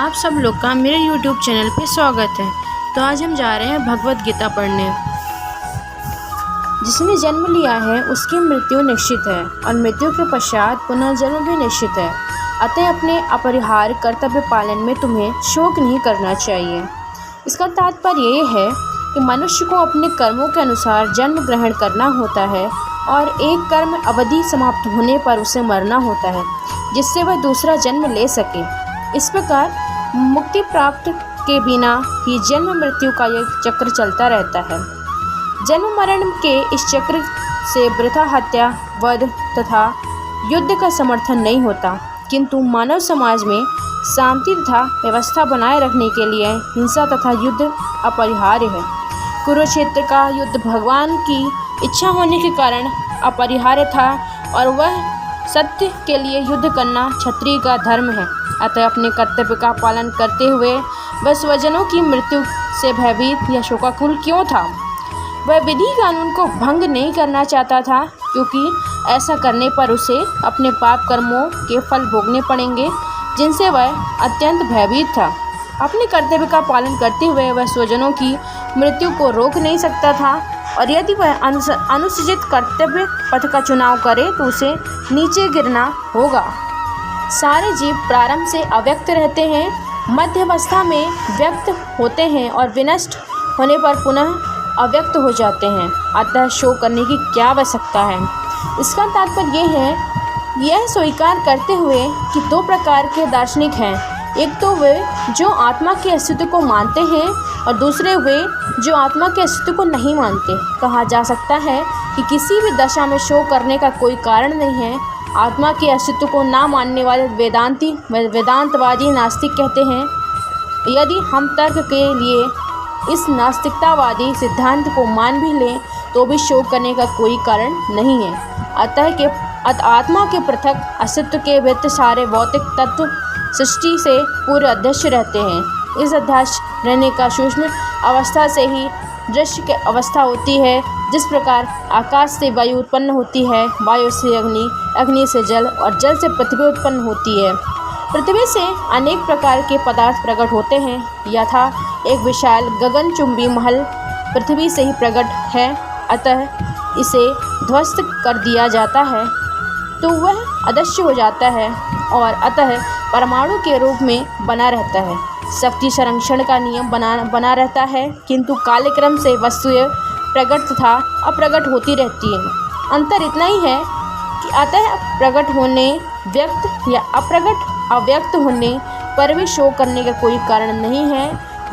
आप सब लोग का मेरे YouTube चैनल पे स्वागत है। तो आज हम जा रहे हैं भगवत गीता पढ़ने। जिसने जन्म लिया है उसकी मृत्यु निश्चित है और मृत्यु के पश्चात पुनर्जन्म भी निश्चित है। अतः अपने अपरिहार्य कर्तव्य पालन में तुम्हें शोक नहीं करना चाहिए। इसका तात्पर्य ये है कि मनुष्य को अपने कर्मों के अनुसार जन्म ग्रहण करना होता है और एक कर्म अवधि समाप्त होने पर उसे मरना होता है, जिससे वह दूसरा जन्म ले सके। इस प्रकार मुक्ति प्राप्त के बिना ही जन्म मृत्यु का यह चक्र चलता रहता है। जन्म मरण के इस चक्र से वृथा हत्या, वध तथा युद्ध का समर्थन नहीं होता, किंतु मानव समाज में शांति तथा व्यवस्था बनाए रखने के लिए हिंसा तथा युद्ध अपरिहार्य है। कुरुक्षेत्र का युद्ध भगवान की इच्छा होने के कारण अपरिहार्य था और वह सत्य के लिए युद्ध करना क्षत्रिय का धर्म है। अतः अपने कर्तव्य का पालन करते हुए वह स्वजनों की मृत्यु से भयभीत या शोकाकुल क्यों था? वह विधि कानून को भंग नहीं करना चाहता था, क्योंकि ऐसा करने पर उसे अपने पाप कर्मों के फल भोगने पड़ेंगे, जिनसे वह अत्यंत भयभीत था। अपने कर्तव्य का पालन करते हुए वह स्वजनों की मृत्यु को रोक नहीं सकता था, और यदि वह अनुचित कर्तव्य पथ का चुनाव करे तो उसे नीचे गिरना होगा। सारे जीव प्रारंभ से अव्यक्त रहते हैं, मध्यावस्था में व्यक्त होते हैं और विनष्ट होने पर पुनः अव्यक्त हो जाते हैं। अतः शोक करने की क्या आवश्यकता है? इसका तात्पर्य यह स्वीकार करते हुए कि दो प्रकार के दार्शनिक हैं। एक तो वे जो आत्मा के अस्तित्व को मानते हैं और दूसरे वे जो आत्मा के अस्तित्व को नहीं मानते। कहा जा सकता है कि किसी भी दशा में शोक करने का कोई कारण नहीं है। आत्मा के अस्तित्व को ना मानने वाले वेदांतवादी नास्तिक कहते हैं, यदि हम तर्क के लिए इस नास्तिकतावादी सिद्धांत को मान भी लें तो भी शोक करने का कोई कारण नहीं है। अतः आत्मा के पृथक अस्तित्व के व्यतिरिक्त सारे भौतिक तत्व सृष्टि से पूरे अध्यक्ष रहते हैं। इस अध्यक्ष रहने का सूक्ष्म अवस्था से ही दृश्य की अवस्था होती है। जिस प्रकार आकाश से वायु उत्पन्न होती है, वायु से अग्नि, अग्नि से जल और जल से पृथ्वी उत्पन्न होती है। पृथ्वी से अनेक प्रकार के पदार्थ प्रकट होते हैं। यथा एक विशाल गगनचुंबी महल पृथ्वी से ही प्रकट है, अतः इसे ध्वस्त कर दिया जाता है तो वह अदृश्य हो जाता है और अतः परमाणु के रूप में बना रहता है। शक्ति संरक्षण का नियम बना रहता है, किंतु कालक्रम से वस्तुएं प्रकट तथा अप्रकट होती रहती हैं। अंतर इतना ही है कि अतः प्रकट होने व्यक्त या अव्यक्त होने पर भी शोक करने का कोई कारण नहीं है।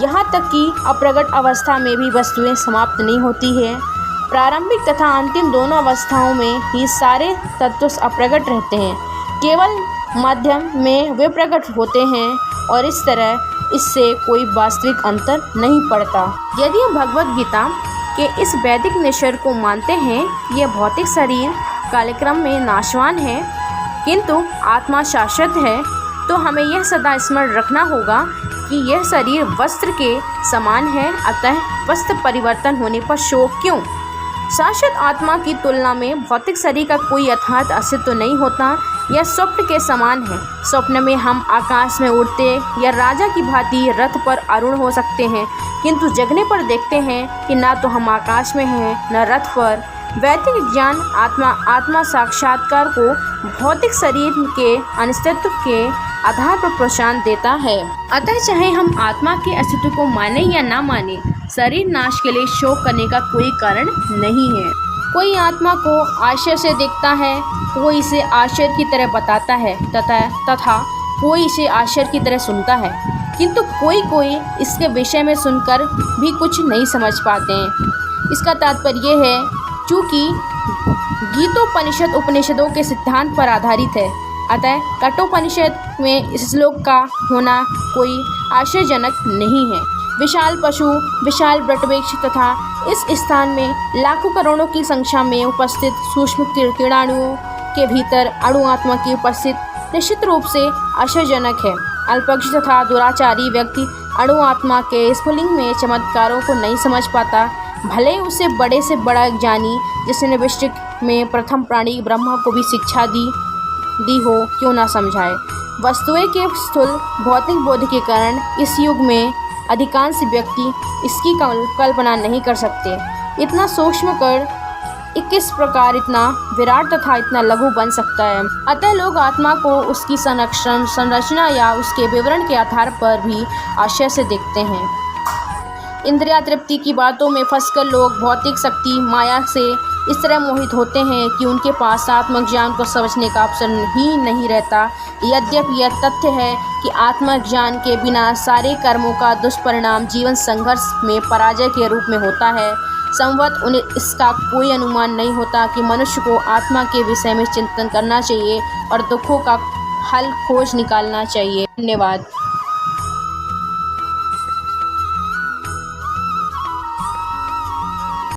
यहाँ तक कि अप्रकट अवस्था में भी वस्तुएं समाप्त नहीं होती है। प्रारंभिक तथा अंतिम दोनों अवस्थाओं में ही सारे तत्व अप्रकट रहते हैं, केवल मध्यम में वे प्रकट होते हैं और इस तरह इससे कोई वास्तविक अंतर नहीं पड़ता। यदि हम भगवत गीता के इस वैदिक निश्चय को मानते हैं, यह भौतिक शरीर कालक्रम में नाशवान है किंतु आत्मा शाश्वत है, तो हमें यह सदा स्मरण रखना होगा कि यह शरीर वस्त्र के समान है। अतः वस्त्र परिवर्तन होने पर शोक क्यों? शाश्वत आत्मा की तुलना में भौतिक शरीर का कोई यथार्थ अस्तित्व नहीं होता। यह स्वप्न के समान है। स्वप्न में हम आकाश में उड़ते या राजा की भांति रथ पर आरूढ़ हो सकते हैं, किंतु जगने पर देखते हैं कि ना तो हम आकाश में हैं न रथ पर। वैदिक ज्ञान आत्मा साक्षात्कार को भौतिक शरीर के अनिश्चितत्व के आधार पर प्रोत्साहन देता है। अतः चाहे हम आत्मा के अस्तित्व को माने या ना माने, शरीर नाश के लिए शोक करने का कोई कारण नहीं है। कोई आत्मा को आश्चर्य से देखता है, कोई इसे आश्चर्य की तरह बताता है तथा कोई इसे आश्चर्य की तरह सुनता है, किंतु कोई इसके विषय में सुनकर भी कुछ नहीं समझ पाते हैं। इसका तात्पर्य है चूँकि गीतोपनिषद उपनिषदों के सिद्धांत पर आधारित है, अतः कठोपनिषद में इस श्लोक का होना कोई आश्चर्यजनक नहीं है। विशाल पशु, विशाल वटवृक्ष तथा इस स्थान में लाखों करोड़ों की संख्या में उपस्थित सूक्ष्म कीटाणुओं के भीतर अणु आत्मा की उपस्थित निश्चित रूप से आश्चर्यजनक है। अल्पज्ञ तथा दुराचारी व्यक्ति अणु आत्मा के स्फुलिंग में चमत्कारों को नहीं समझ पाता, भले उसे बड़े से बड़ा ज्ञानी जिसने विश्व में प्रथम प्राणी ब्रह्मा को भी शिक्षा दी दी हो क्यों ना समझाए। वस्तुएं के स्थूल भौतिक बोध के कारण इस युग में अधिकांश व्यक्ति इसकी कल्पना नहीं कर सकते। इतना सूक्ष्म कर किस प्रकार इतना विराट तथा इतना लघु बन सकता है। अतः लोग आत्मा को उसकी संरचना या उसके विवरण के आधार पर भी आश्चर्य से देखते हैं। इंद्रिया तृप्ति की बातों में फंसकर लोग भौतिक शक्ति माया से इस तरह मोहित होते हैं कि उनके पास आत्मज्ञान को समझने का अवसर ही नहीं रहता। यद्यपि यह तथ्य है कि आत्मज्ञान के बिना सारे कर्मों का दुष्परिणाम जीवन संघर्ष में पराजय के रूप में होता है, संभवतः उन्हें इसका कोई अनुमान नहीं होता कि मनुष्य को आत्मा के विषय में चिंतन करना चाहिए और दुखों का हल खोज निकालना चाहिए। धन्यवाद।